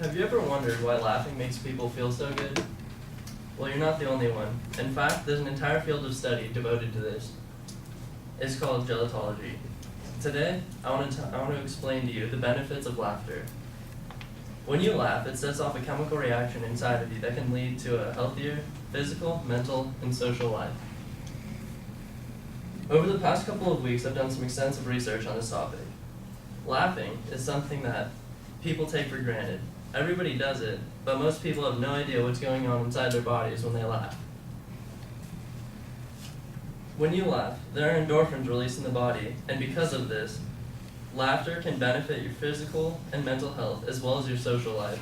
Have you ever wondered why laughing makes people feel so good? Well, you're not the only one. In fact, there's an entire field of study devoted to this. It's called gelotology. Today, I want to explain to you the benefits of laughter. When you laugh, it sets off a chemical reaction inside of you that can lead to a healthier physical, mental, and social life. Over the past couple of weeks, I've done some extensive research on this topic. Laughing is something that people take for granted. Everybody does it, but most people have no idea what's going on inside their bodies when they laugh. When you laugh, there are endorphins released in the body, and because of this, laughter can benefit your physical and mental health as well as your social life.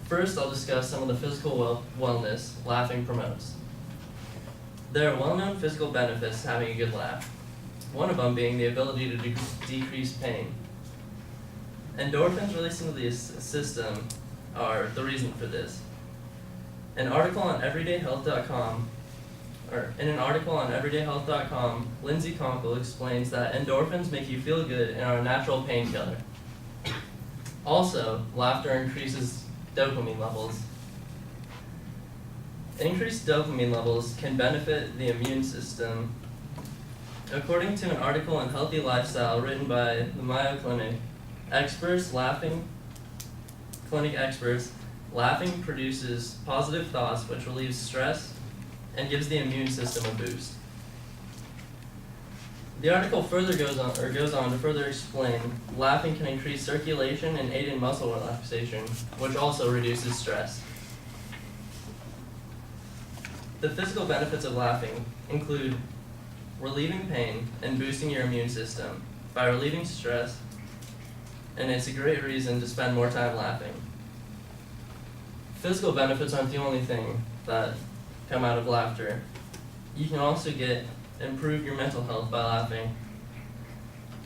First, I'll discuss some of the physical wellness laughing promotes. There are well-known physical benefits to having a good laugh, one of them being the ability to decrease pain. Endorphins released into the system are the reason for this. In an article on everydayhealth.com, Lindsay Conkle explains that endorphins make you feel good and are a natural painkiller. Also, laughter increases dopamine levels. Increased dopamine levels can benefit the immune system. According to an article on Healthy Lifestyle written by the Mayo Clinic experts, laughing produces positive thoughts which relieves stress and gives the immune system a boost. The article further goes on to further explain laughing can increase circulation and aid in muscle relaxation, which also reduces stress. The physical benefits of laughing include relieving pain and boosting your immune system by relieving stress, and it's a great reason to spend more time laughing. Physical benefits aren't the only thing that come out of laughter. You can also improve your mental health by laughing.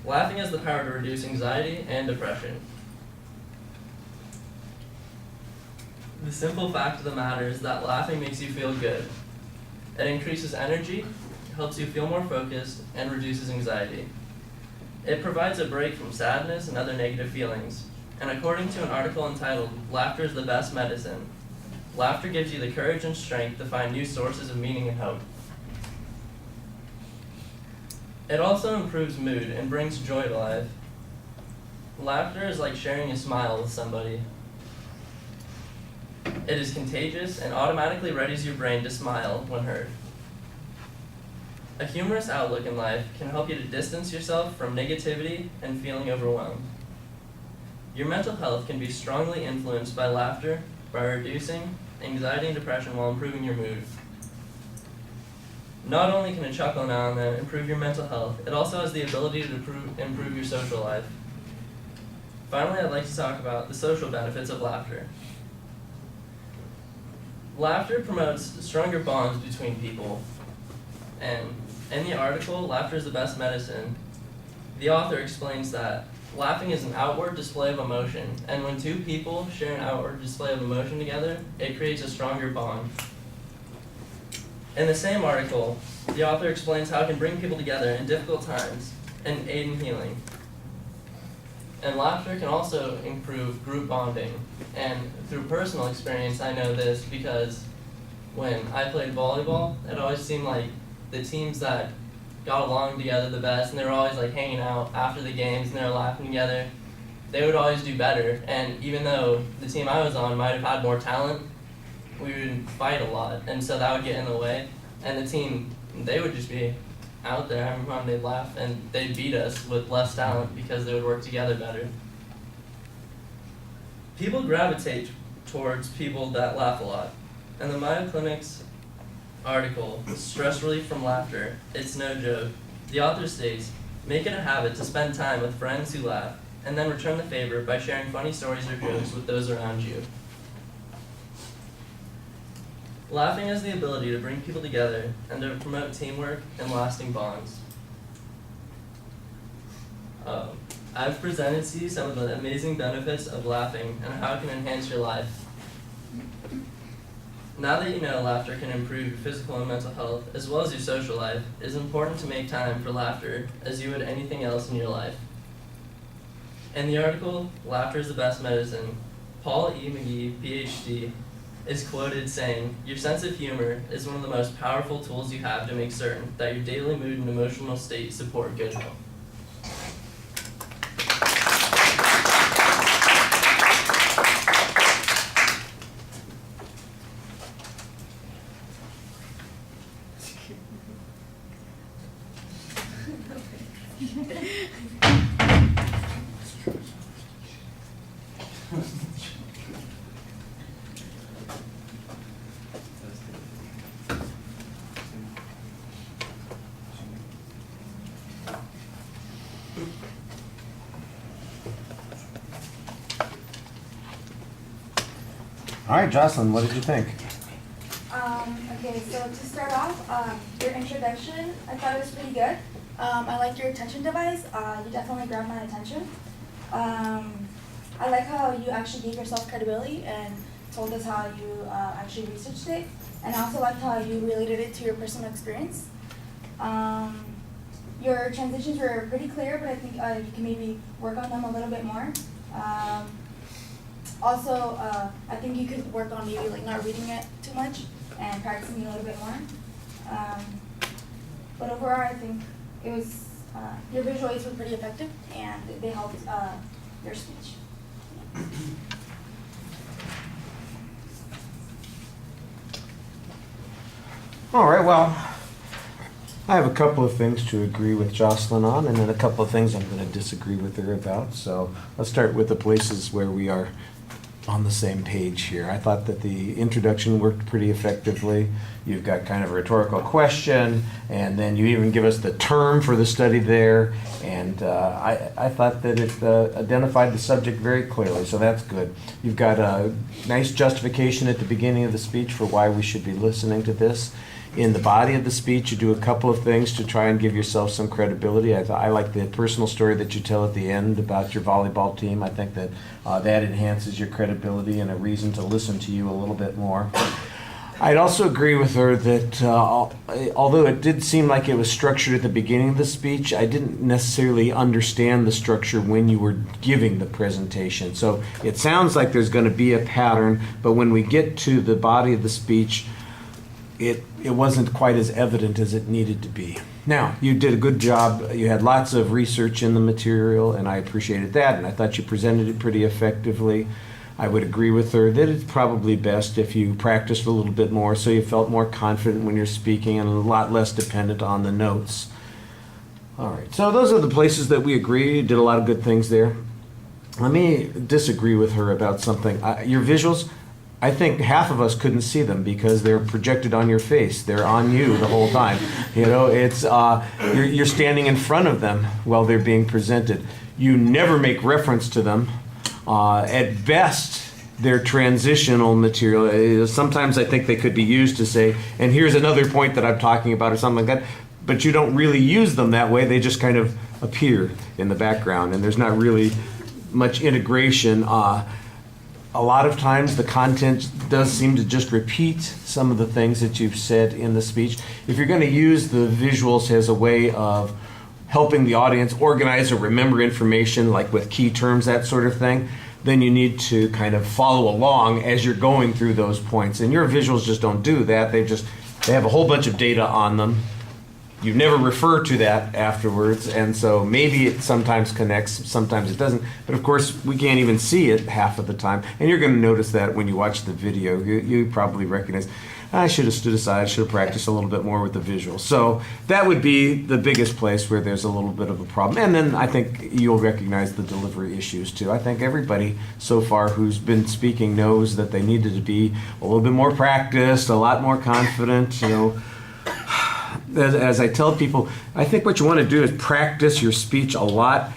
Laughing has the power to reduce anxiety and depression. The simple fact of the matter is that laughing makes you feel good. It increases energy, helps you feel more focused, and reduces anxiety. It provides a break from sadness and other negative feelings. And according to an article entitled, "Laughter is the Best Medicine," laughter gives you the courage and strength to find new sources of meaning and hope. It also improves mood and brings joy to life. Laughter is like sharing a smile with somebody. It is contagious and automatically readies your brain to smile when heard. A humorous outlook in life can help you to distance yourself from negativity and feeling overwhelmed. Your mental health can be strongly influenced by laughter by reducing anxiety and depression while improving your mood. Not only can a chuckle now and then improve your mental health, it also has the ability to improve your social life. Finally, I'd like to talk about the social benefits of laughter. Laughter promotes stronger bonds between people. And in the article, "Laughter is the Best Medicine," the author explains that laughing is an outward display of emotion, and when two people share an outward display of emotion together, it creates a stronger bond. In the same article, the author explains how it can bring people together in difficult times and aid in healing. And laughter can also improve group bonding. And through personal experience, I know this because when I played volleyball, it always seemed like the teams that got along together the best, and they were always like hanging out after the games and they were laughing together, they would always do better. And even though the team I was on might have had more talent, we would fight a lot, and so that would get in the way. And the team, they would just be out there having fun, they'd laugh, and they'd beat us with less talent because they would work together better. People gravitate towards people that laugh a lot. And the Mayo Clinic's article, "Stress Relief from Laughter," it's no joke. The author states, "Make it a habit to spend time with friends who laugh, and then return the favor by sharing funny stories or jokes with those around you." Laughing has the ability to bring people together and to promote teamwork and lasting bonds. I've presented to you some of the amazing benefits of laughing and how it can enhance your life. Now that you know laughter can improve your physical and mental health, as well as your social life, it is important to make time for laughter as you would anything else in your life. In the article, Laughter is the Best Medicine, Paul E. McGee, PhD, is quoted saying, "Your sense of humor is one of the most powerful tools you have to make certain that your daily mood and emotional state support good health." All right, Jocelyn, what did you think? Okay, so to start off, your introduction, I thought it was pretty good. I liked your attention device. You definitely grabbed my attention. I like how you actually gave yourself credibility and told us how you actually researched it. And I also liked how you related it to your personal experience. Your transitions were pretty clear, but I think you can maybe work on them a little bit more. Also, I think you could work on maybe like not reading it too much and practicing it a little bit more. But overall, I think it was your visual aids were pretty effective and they helped your speech. All right, well, I have a couple of things to agree with Jocelyn on, and then a couple of things I'm going to disagree with her about. So let's start with the places where we are on the same page here. I thought that the introduction worked pretty effectively. You've got kind of a rhetorical question, and then you even give us the term for the study there, and I thought that it identified the subject very clearly, so that's good. You've got a nice justification at the beginning of the speech for why we should be listening to this. In the body of the speech, you do a couple of things to try and give yourself some credibility. I like the personal story that you tell at the end about your volleyball team. I think that that enhances your credibility and a reason to listen to you a little bit more. I'd also agree with her that although it did seem like it was structured at the beginning of the speech, I didn't necessarily understand the structure when you were giving the presentation. So it sounds like there's going to be a pattern, but when we get to the body of the speech, it wasn't quite as evident as it needed to be. Now, you did a good job. You had lots of research in the material, and I appreciated that, and I thought you presented it pretty effectively. I would agree with her that it's probably best if you practiced a little bit more so you felt more confident when you're speaking and a lot less dependent on the notes. All right, so those are the places that we agree. You did a lot of good things there. Let me disagree with her about something. Your visuals, I think half of us couldn't see them because they're projected on your face. They're on you the whole time. You know, it's you're standing in front of them while they're being presented. You never make reference to them. At best, they're transitional material. Sometimes I think they could be used to say, and here's another point that I'm talking about or something like that, but you don't really use them that way. They just kind of appear in the background, and there's not really much integration. A lot of times the content does seem to just repeat some of the things that you've said in the speech. If you're going to use the visuals as a way of helping the audience organize or remember information, like with key terms, that sort of thing, then you need to kind of follow along as you're going through those points. And your visuals just don't do that. They have a whole bunch of data on them. You never refer to that afterwards, and so maybe it sometimes connects, sometimes it doesn't. But of course, we can't even see it half of the time. And you're going to notice that when you watch the video. You probably recognize, I should have stood aside, I should have practiced a little bit more with the visuals. So that would be the biggest place where there's a little bit of a problem. And then I think you'll recognize the delivery issues too. I think everybody so far who's been speaking knows that they needed to be a little bit more practiced, a lot more confident, you know. As I tell people, I think what you want to do is practice your speech a lot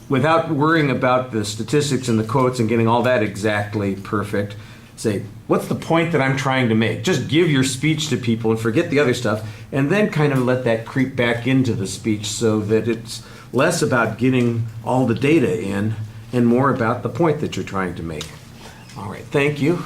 without worrying about the statistics and the quotes and getting all that exactly perfect. Say, what's the point that I'm trying to make? Just give your speech to people and forget the other stuff, and then kind of let that creep back into the speech so that it's less about getting all the data in and more about the point that you're trying to make. All right, thank you.